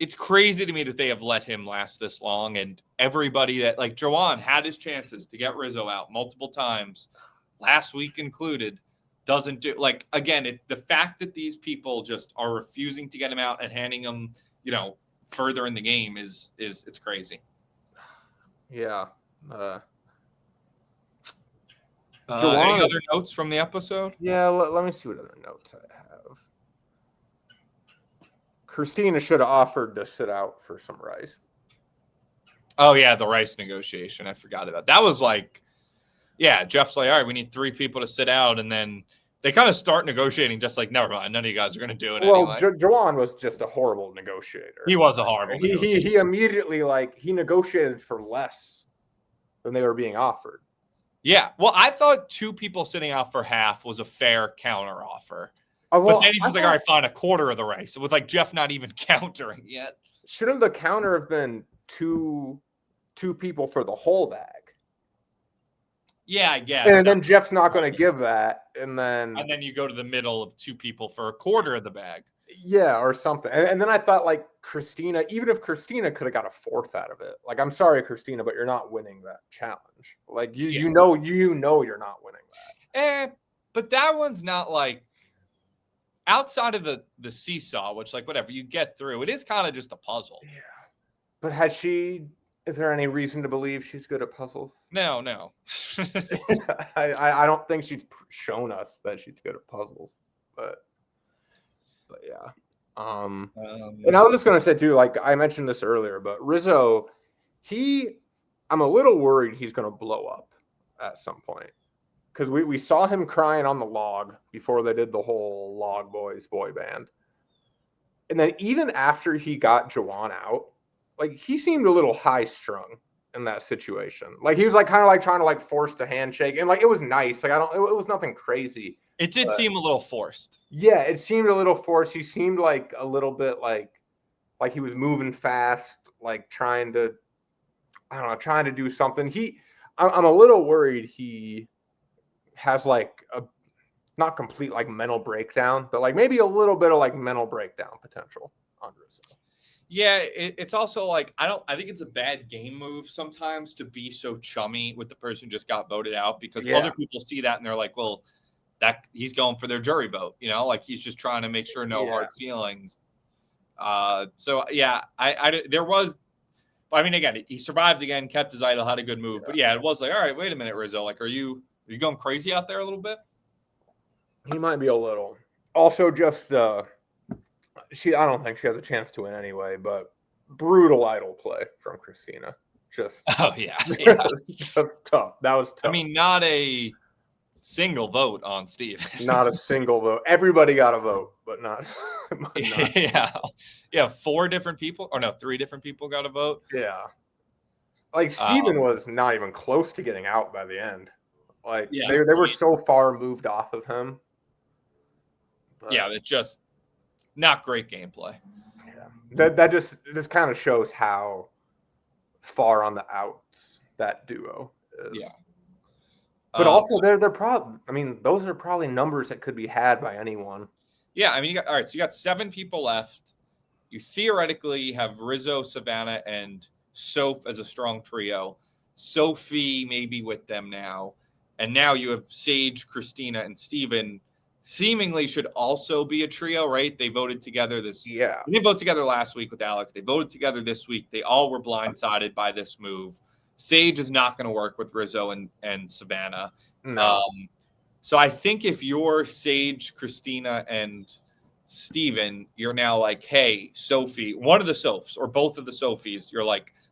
it's crazy to me that they have let him last this long, and everybody that like Juwan had his chances to get Rizzo out multiple times, last week included, doesn't do like again. The fact that these people just are refusing to get him out and handing him, further in the game is it's crazy. Yeah. Any other notes from the episode? Yeah, let me see what other notes I have. Christina should have offered to sit out for some rice. Oh, yeah, the rice negotiation. I forgot about that. Was like, yeah, Jeff's like, all right, we need 3 people to sit out. And then they kind of start negotiating just like, never mind, none of you guys are going to do it anyway. Well, Juwan was just a horrible negotiator. He was a horrible negotiator. He immediately, he negotiated for less than they were being offered. Yeah, well, I thought 2 people sitting out for half was a fair counter offer. But then he's just like, all right, fine, a quarter of the rice. With Jeff not even countering yet. Shouldn't the counter have been two people for the whole bag? Yeah, I guess. And then Jeff's not going to give that. And then you go to the middle of 2 people for a quarter of the bag. Yeah, or something. And then I thought Christina, even if Christina could have got a 4th out of it, I'm sorry, Christina, but you're not winning that challenge. You know you're not winning that. But that one's not outside of the seesaw, which whatever you get through, it is kind of just a puzzle. Yeah. But is there any reason to believe she's good at puzzles? No. I don't think she's shown us that she's good at puzzles, but yeah. And I was just going to say too, I mentioned this earlier, but Rizzo, I'm a little worried he's going to blow up at some point. Because we saw him crying on the log before they did the whole Log Boys boy band. And then even after he got Juwan out, he seemed a little high-strung in that situation. He was kind of trying to force the handshake. And it was nice. It was nothing crazy. It did seem a little forced. Yeah, it seemed a little forced. He seemed a little bit like he was moving fast, trying to do something. I'm a little worried he has a not complete mental breakdown, but maybe a little bit of mental breakdown potential on Rizzo. Yeah, it's also I think it's a bad game move sometimes to be so chummy with the person who just got voted out, because other people see that and they're like, well, that he's going for their jury vote, he's just trying to make sure no hard feelings. So yeah, again, he survived again, kept his idol, had a good move, but yeah, it was all right, wait a minute, Rizzo, are you going crazy out there a little bit? He might be a little. Also, just I don't think she has a chance to win anyway, but brutal idol play from Christina. Just just tough. That was tough. Not a single vote on Steve. Not a single vote. Everybody got a vote, but not. Yeah. 4 different people, or no, 3 different people got a vote. Yeah. Steven was not even close to getting out by the end. They were so far moved off of him. But, yeah, it's just not great gameplay. Yeah. That just kind of shows how far on the outs that duo is. Yeah. But also they're probably those are probably numbers that could be had by anyone. Yeah, you got 7 people left. You theoretically have Rizzo, Savannah, and Soph as a strong trio. Sophie maybe with them now. And now you have Sage, Christina, and Steven seemingly should also be a trio, right? They voted together they voted together last week with Alex. They voted together this week. They all were blindsided by this move. Sage is not going to work with Rizzo and Savannah. No. So I think if you're Sage, Christina, and Steven, you're now hey, Sophie, one of the Sophs or both of the Sophies, you're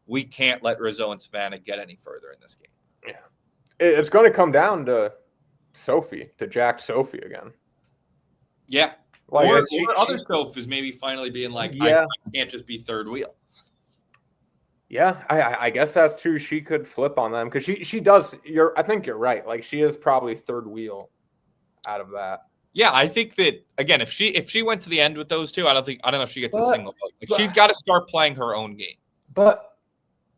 we can't let Rizzo and Savannah get any further in this game. Yeah. It's going to come down to Sophie, to Jack Sophie again. Yeah. Or other Soph is maybe finally being I can't just be third wheel. Yeah, I guess that's true. She could flip on them because she does. I think you're right. She is probably third wheel out of that. Yeah, I think that again, if she went to the end with those 2, I don't know if she gets a single vote. She's got to start playing her own game. But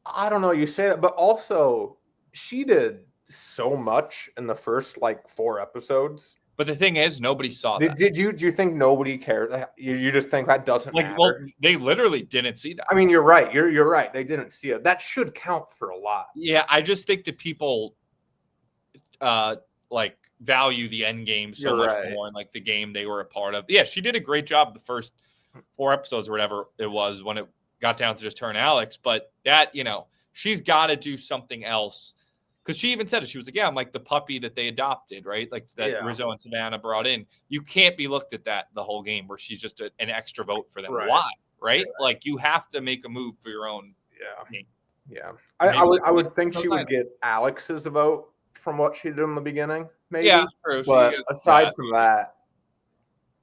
I don't know. You say that, but also she did so much in the first like 4 episodes. But the thing is, nobody saw that. Do you think nobody cared? You just think that doesn't matter? Well, they literally didn't see that. I mean, you're right. You're right. They didn't see it. That should count for a lot. Yeah, I just think that people like value the end game so much more and like the game they were a part of. Yeah, she did a great job the first 4 episodes or whatever it was when it got down to just her and Alex. But that, she's got to do something else. Because she even said it. She was like, yeah, I'm like the puppy that they adopted, right? Like that Rizzo and Savannah brought in. You can't be looked at that the whole game where she's just an extra vote for them. Right. Why? Right? Yeah. Like you have to make a move for your own game. Yeah. I would think she would get Alex's vote from what she did in the beginning, maybe. Yeah, true. But aside from that,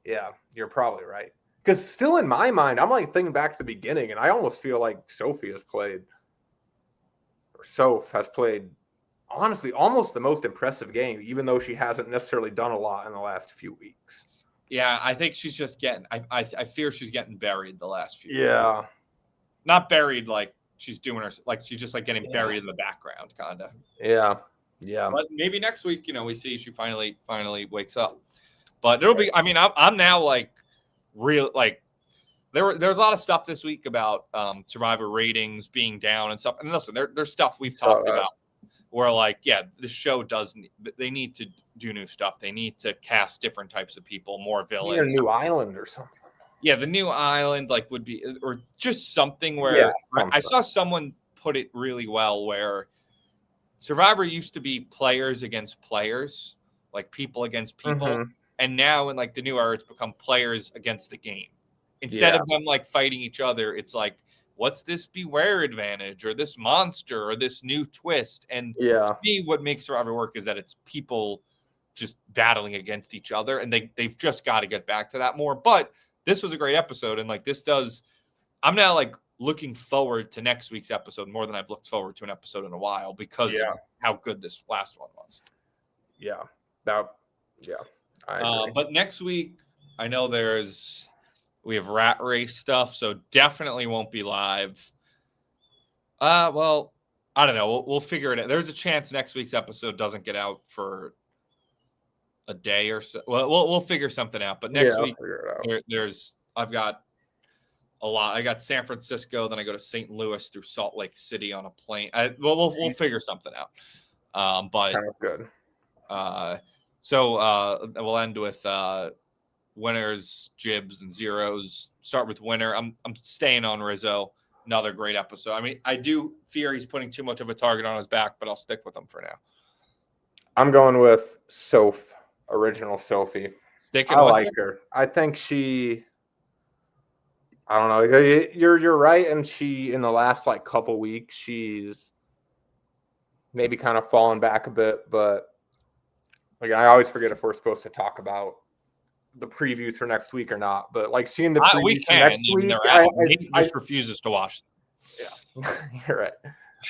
yeah, you're probably right. Because still in my mind, I'm like thinking back to the beginning, and I almost feel like Soph has played honestly almost the most impressive game, even though she hasn't necessarily done a lot in the last few weeks. Yeah, I think she's just getting I fear she's getting buried the last few weeks. Not buried like she's doing her, like she's just like getting buried in the background, kind of. Yeah. But maybe next week, we see she finally wakes up. But it'll be. I mean, I'm now like real like there's a lot of stuff this week about Survivor ratings being down and stuff. And listen, there's stuff we've talked about where like the show they need to do new stuff. They need to cast different types of people, more villains. A new island or something. Yeah, the new island would be, or just something where I saw someone put it really well where Survivor used to be players against players, like people against people. Mm-hmm. And now in like the new era, it's become players against the game. Instead of them like fighting each other, it's like, what's this beware advantage or this monster or this new twist? And to me, what makes Survivor work is that it's people just battling against each other. And they've just got to get back to that more. But this was a great episode. And like I'm now like looking forward to next week's episode more than I've looked forward to an episode in a while because of how good this last one was. Yeah. I agree. But next week, I know we have rat race stuff, so definitely won't be live. Well, I don't know. We'll figure it out. There's a chance next week's episode doesn't get out for a day or so. Well, we'll figure something out. But next week, I've got a lot. I got San Francisco, then I go to St. Louis through Salt Lake City on a plane. We'll figure something out. But sounds good. So we'll end with winners, jibs, and zeros. Start with winner. I'm staying on Rizzo. Another great episode. I mean, I do fear he's putting too much of a target on his back, but I'll stick with him for now. I'm going with Soph, original Sophie. I like her. I think I don't know. You're right, and she in the last like couple weeks, she's maybe kind of fallen back a bit, but like I always forget if we're supposed to talk about the previews for next week or not. But like seeing the previews for next week, I just refuses to watch them. Yeah, you're right.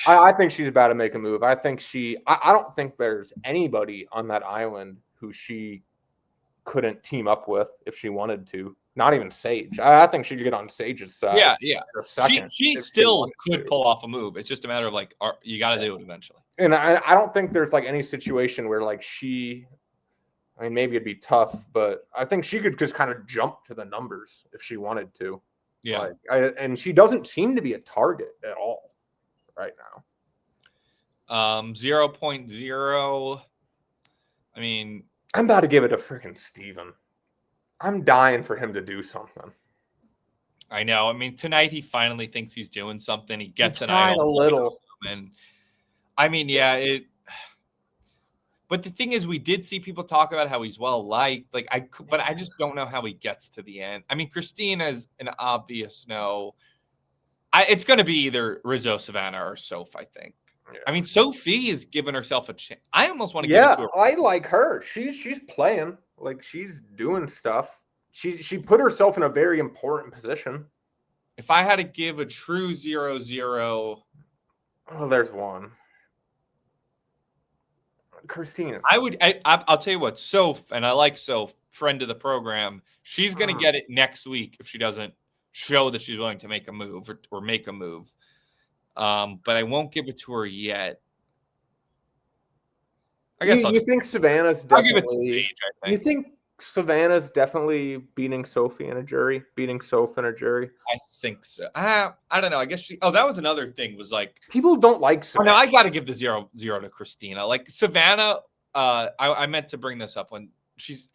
I think she's about to make a move. I think I don't think there's anybody on that island who she couldn't team up with if she wanted to. Not even Sage. I think she could get on Sage's side. Yeah. She still could pull off a move. It's just a matter of like, you got to do it eventually. And I don't think there's like any situation where like I mean, maybe it'd be tough, but I think she could just kind of jump to the numbers if she wanted to. Yeah. And she doesn't seem to be a target at all right now. 0.0. I mean, I'm about to give it to freaking Steven. I'm dying for him to do something. I know. I mean, tonight he finally thinks he's doing something. He gets an idol a little. And I mean, but the thing is, we did see people talk about how he's well liked. But I just don't know how he gets to the end. I mean, Christina is an obvious no. It's going to be either Rizzo, Savannah, or Soph, I think. Yeah. I mean, Sophie has given herself a chance. I almost want to give it to her. I like her. She's playing. Like, she's doing stuff. She put herself in a very important position. If I had to give a true 0-0. Oh, there's one. Christina. I'll tell you what, Soph, and I like Soph, friend of the program, she's going to get it next week if she doesn't show that she's willing to make a move or make a move. But I won't give it to her yet. I guess you think Savannah's definitely. I'll give it to Paige, I think. You think Savannah's definitely beating Sophie in a jury, beating Soph in a jury? I think so. I don't know. I guess that was another thing was like people don't like Savannah. Oh, no, I got to give the 0-0 to Christina. Like Savannah, I meant to bring this up when she's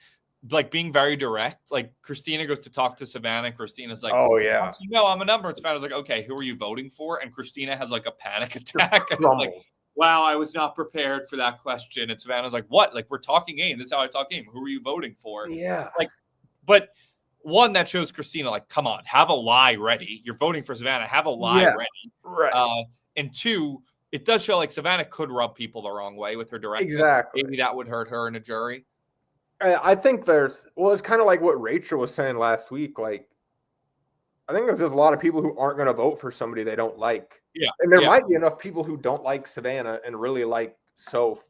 like being very direct. Like Christina goes to talk to Savannah. And Christina's like, "Oh yeah, no, I'm a number." And Savannah's like, "Okay, who are you voting for?" And Christina has like a panic attack. And it's like, wow, I was not prepared for that question. And Savannah's like, "What? Like we're talking game. This is how I talk game. Who are you voting for?" Yeah, like, but. One, that shows Christina, like, come on, have a lie ready. You're voting for Savannah, have a lie ready. Right. And two, it does show like Savannah could rub people the wrong way with her directness. Exactly. Maybe that would hurt her in a jury. I think it's kind of like what Rachel was saying last week. Like, I think there's just a lot of people who aren't going to vote for somebody they don't like. Yeah. And there might be enough people who don't like Savannah and really like Soph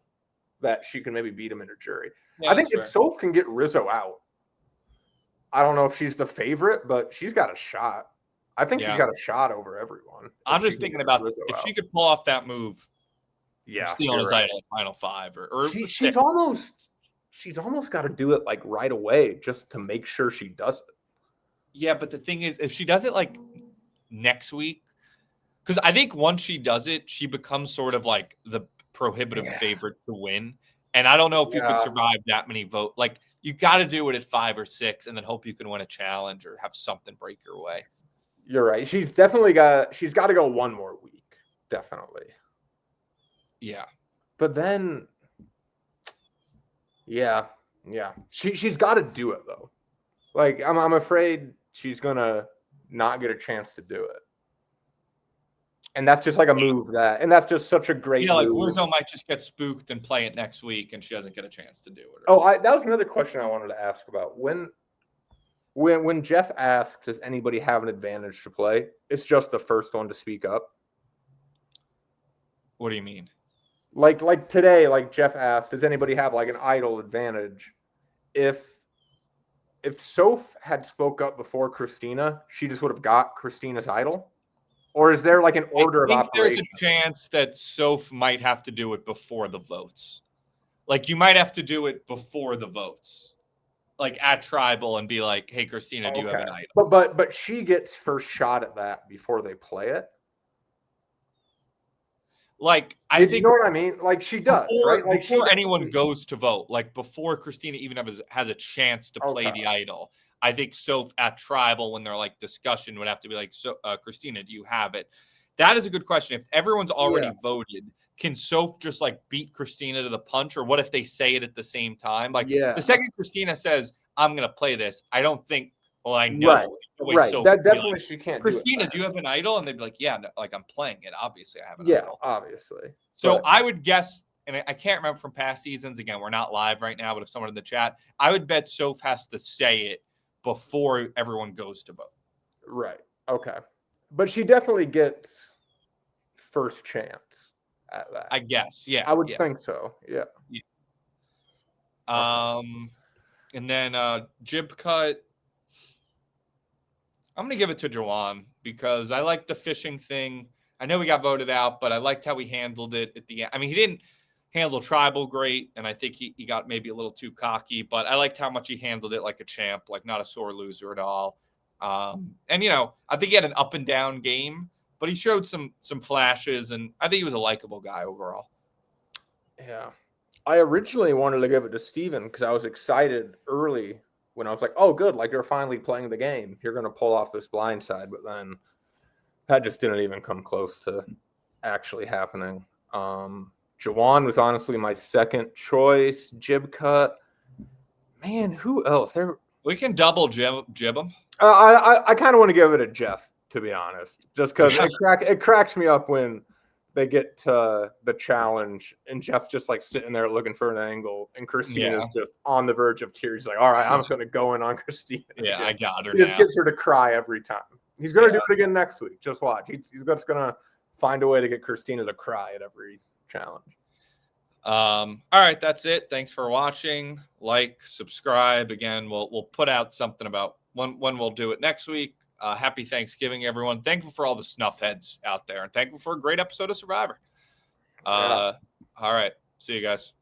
that she can maybe beat him in a jury. Yeah, I think if Soph can get Rizzo out, I don't know if she's the favorite, but she's got a shot. I think she's got a shot over everyone. I'm just thinking about if she could pull off that move. Stealing his idol Final 5 or she's almost got to do it like right away just to make sure she does it. Yeah, but the thing is, if she does it like next week, because I think once she does it, she becomes sort of like the prohibitive favorite to win. And I don't know if you could survive that many votes. Like, you got to do it at 5 or 6 and then hope you can win a challenge or have something break your way. You're right. She's got to go one more week. Definitely. Yeah. But then, yeah. She's got to do it, though. Like, I'm afraid she's going to not get a chance to do it. And that's just like a move and that's just such a great move. Like Rizzo might just get spooked and play it next week and she doesn't get a chance to do it. That was another question I wanted to ask about. When Jeff asks, does anybody have an advantage to play? It's just the first one to speak up. What do you mean? Like today, like Jeff asked, does anybody have like an idol advantage? If Soph had spoke up before Christina, she just would have got Christina's idol. Or is there like an order of operation? There's a chance that Soph might have to do it before the votes. Like you might have to do it before the votes, like at Tribal, and be like, "Hey, Christina, do you have an idol?" But she gets first shot at that before they play it. Like I think, you know what I mean? Like she does, right? Like before anyone goes to vote, like before Christina even has a chance to play the idol. I think Soph at Tribal, when they're like discussion, would have to be like, "So, Christina, do you have it?" That is a good question. If everyone's already voted, can Soph just like beat Christina to the punch, or what if they say it at the same time? Like the second Christina says, "I'm going to play this," I don't think. Well, I know, right? That definitely like, she can't. Christina, do you have an idol? And they'd be like, "Yeah, no, like I'm playing it. Obviously, I have an idol." Obviously. So I would guess. And I can't remember from past seasons. Again, we're not live right now, but if someone in the chat, I would bet Soph has to say it before everyone goes to vote. Right. Okay. But she definitely gets first chance at that. I guess. Yeah. I would think so. Yeah. And then jib cut. I'm going to give it to Jawan because I like the fishing thing. I know we got voted out, but I liked how he handled it at the end. I mean, he didn't handle Tribal great, and I think he got maybe a little too cocky, but I liked how much he handled it like a champ, like not a sore loser at all. And, you know, I think he had an up and down game, but he showed some flashes, and I think he was a likable guy overall. Yeah. I originally wanted to give it to Steven because I was excited early when I was like, oh, good, like you're finally playing the game. You're going to pull off this blind side, but then that just didn't even come close to actually happening. Jawan was honestly my second choice. Jib cut. Man, who else? We can double jib him. I kind of want to give it to Jeff, to be honest, just because it cracks me up when they get to the challenge and Jeff's just like sitting there looking for an angle, and Christina's just on the verge of tears. Like, all right, I'm just going to go in on Christina. Yeah, I got her. He just gets her to cry every time. He's going to do it again next week. Just watch. He's just going to find a way to get Christina to cry at every challenge. All right, that's it. Thanks for watching. Like, subscribe. Again, we'll put out something about when we'll do it next week. Happy Thanksgiving, everyone. Thankful for all the snuff heads out there, and thankful for a great episode of Survivor. All right, see you guys.